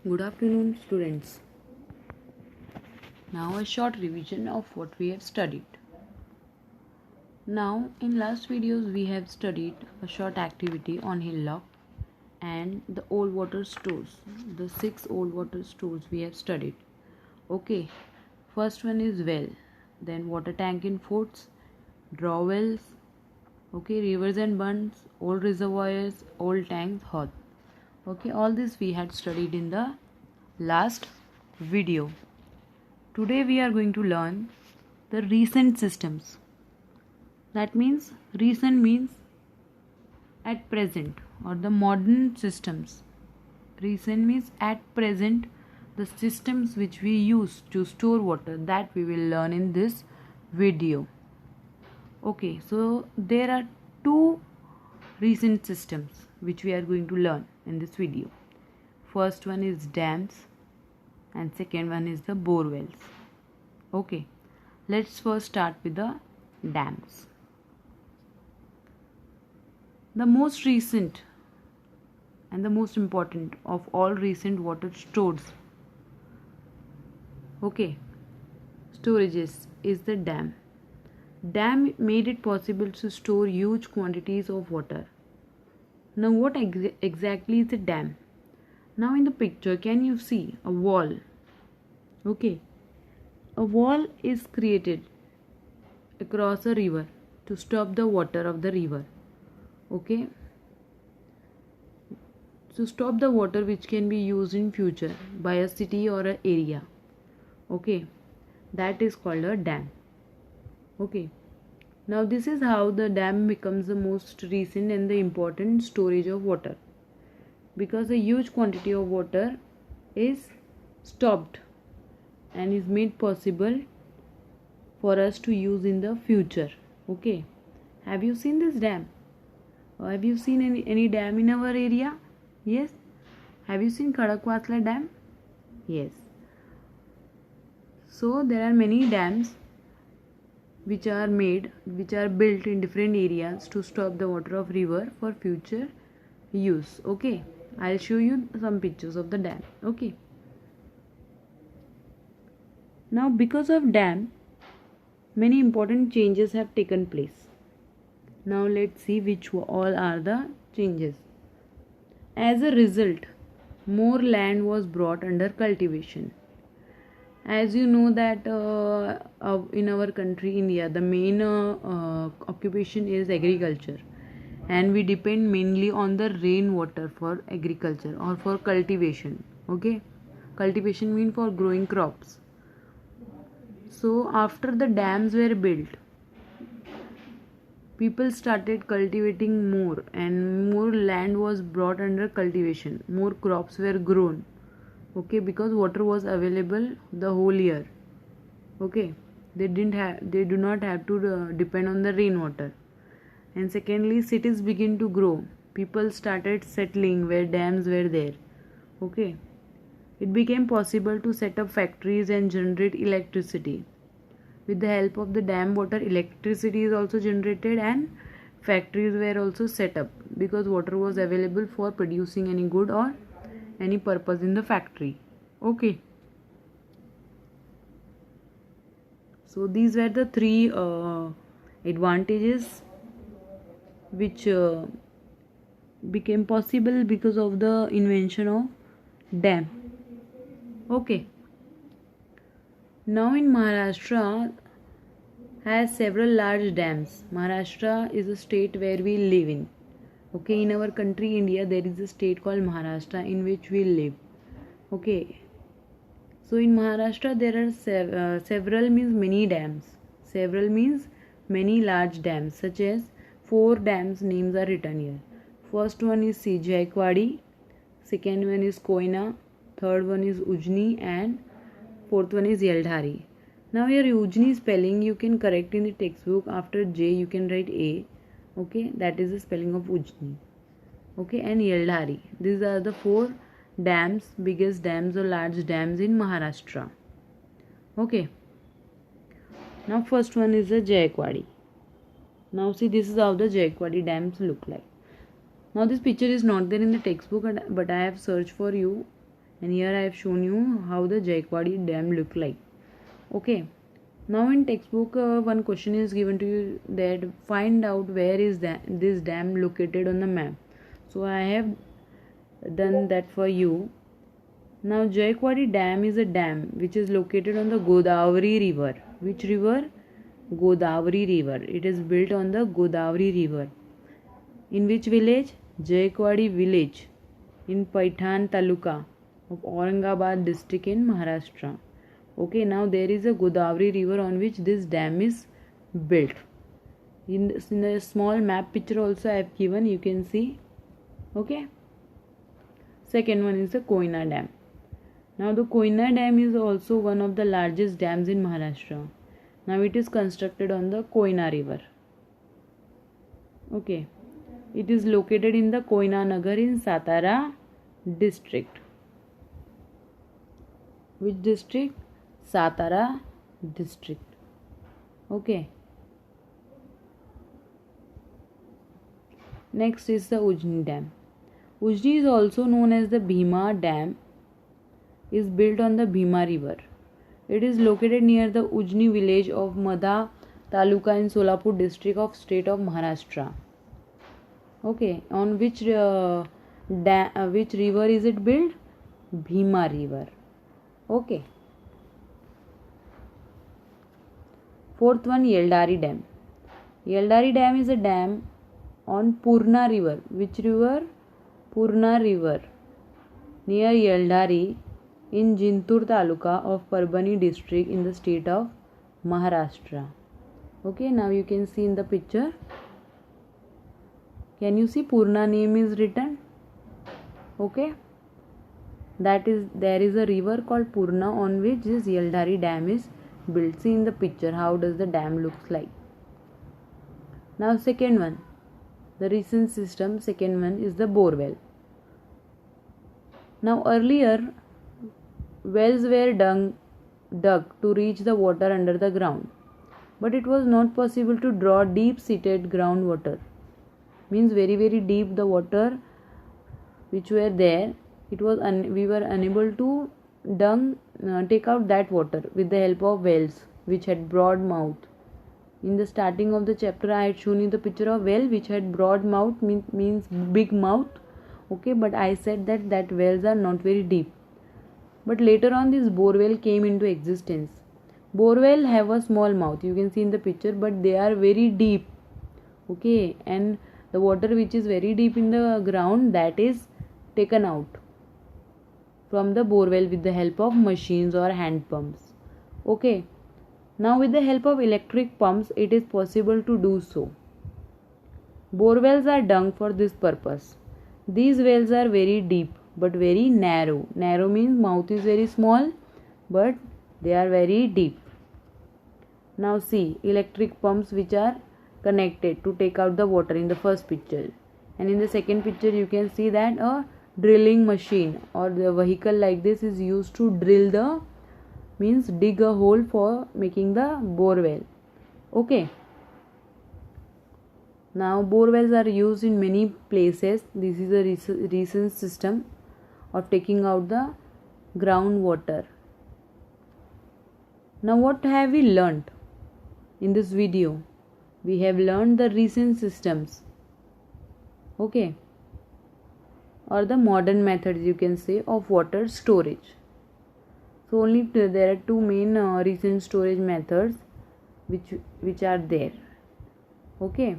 Good afternoon, students. Now a short revision of what we have studied. Now, in last videos we have studied a short activity on hillock and the old water stores. The 6 old water stores we have studied. Okay, first one is well, then water tank in forts, draw wells, okay, rivers and bunds, old reservoirs, old tanks, hearth. Okay, all this we had studied in the last video. Today we are going to learn the recent systems. That means recent means at present or the modern systems. Recent means at present the systems which we use to store water, that we will learn in this video. Okay, so there are two recent systems which we are going to learn in this video. First one is dams and second one is the bore wells. Okay, let's first start with the dams. The most recent and the most important of all recent water stores, okay, storages is the dam. Dam made it possible to store huge quantities of water. Now what exactly is a dam? Now in the picture can you see a wall? Okay, a wall is created across a river to stop the water of the river. Okay, to stop the water which can be used in future by a city or an area. Okay, that is called a dam. Okay, now this is how the dam becomes the most recent and the important storage of water, because a huge quantity of water is stopped and is made possible for us to use in the future. Okay, have you seen this dam? Or have you seen any dam in our area? Yes. Have you seen Khadakwasla dam? Yes. So there are many dams which are built in different areas to stop the water of river for future use. Okay, I'll show you some pictures of the dam. Okay, now because of dam many important changes have taken place. Now let's see which all are the changes. As a result, more land was brought under cultivation. As you know that in our country India, the main occupation is agriculture, and we depend mainly on the rainwater for agriculture or for cultivation. Okay, cultivation means for growing crops. So after the dams were built, people started cultivating more and more land was brought under cultivation. More crops were grown. Okay, because water was available the whole year. Okay, they do not have to depend on the rainwater. And secondly, cities begin to grow. People started settling where dams were there. Okay, it became possible to set up factories and generate electricity. With the help of the dam water, electricity is also generated and factories were also set up, because water was available for producing any good or any purpose in the factory. Okay, so these were the three advantages which became possible because of the invention of dam. Okay, now in Maharashtra has several large dams. Maharashtra is a state where we live in. Okay, in our country India there is a state called Maharashtra in which we live. Okay, so in Maharashtra there are several means many dams. Several means many large dams, such as 4 dams names are written here. First one is Jaikwadi, second one is Koyna, third one is Ujni, and fourth one is Yeldhari. Now your Ujni spelling you can correct in the textbook. After J you can write A. Okay, that is the spelling of Ujni. Okay, and Yeldhari. These are the 4 dams, biggest dams or large dams in Maharashtra. Okay, now first one is the Jaikwadi. Now see, this is how the Jaikwadi dams look like. Now this picture is not there in the textbook, but I have searched for you and here I have shown you how the Jaikwadi Dam look like. Okay. Now in textbook one question is given to you that find out where is this dam located on the map. So I have done that for you. Now Jaikwadi Dam is a dam which is located on the Godavari river. Which river? Godavari river. It is built on the Godavari river. In which village? Jaikwadi village in Paithan Taluka of Aurangabad district in Maharashtra. Okay, now there is a Godavari river on which this dam is built. In a small map picture also I have given, you can see. Okay. Second one is the Koyna Dam. Now the Koyna Dam is also one of the largest dams in Maharashtra. Now it is constructed on the Koyna river. Okay. It is located in the Koyna Nagar in Satara district. Which district? Satara district. Okay. Next is the Ujni Dam. Ujni is also known as the Bhima Dam. Is built on the Bhima river. It is located near the Ujni village of Madha Taluka in Solapur district of state of Maharashtra. Okay, on which river is it built? Bhima river. Okay. Fourth one, Yeldari Dam. Yeldari Dam is a dam on Purna river. Which river? Purna river. Near Yeldari in Jintur Taluka of Parbhani district in the state of Maharashtra. Okay, now you can see in the picture. Can you see Purna name is written? Okay. That is, there is a river called Purna on which this Yeldari Dam is built. See in the picture how does the dam looks like. Now second one, the recent system. Second one is the borewell. Now earlier wells were dug to reach the water under the ground, but it was not possible to draw deep seated groundwater. Means very deep the water which were there, it was we were unable to take out that water with the help of wells which had broad mouth. In the starting of the chapter I had shown you the picture of well which had broad mouth, means big mouth. Okay, but I said that wells are not very deep. But later on this borewell came into existence. Borewell have a small mouth, you can see in the picture, but they are very deep. Okay, and the water which is very deep in the ground, that is taken out from the borewell with the help of machines or hand pumps. Okay, now with the help of electric pumps it is possible to do so. Borewells are dug for this purpose. These wells are very deep but very narrow. Narrow means mouth is very small but they are very deep. Now see electric pumps which are connected to take out the water in the first picture, and in the second picture you can see that a drilling machine or the vehicle like this is used to drill the, means dig a hole for making the borewell. Okay. Now borewells are used in many places. This is a recent system of taking out the groundwater. Now what have we learnt in this video? We have learned the recent systems. Okay. Or the modern methods you can say of water storage. So only there are two main recent storage methods which are there. Okay.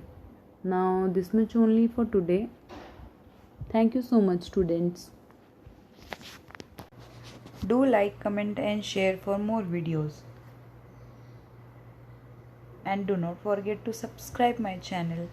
Now this much only for today. Thank you so much students. Do like, comment and share for more videos. And do not forget to subscribe my channel.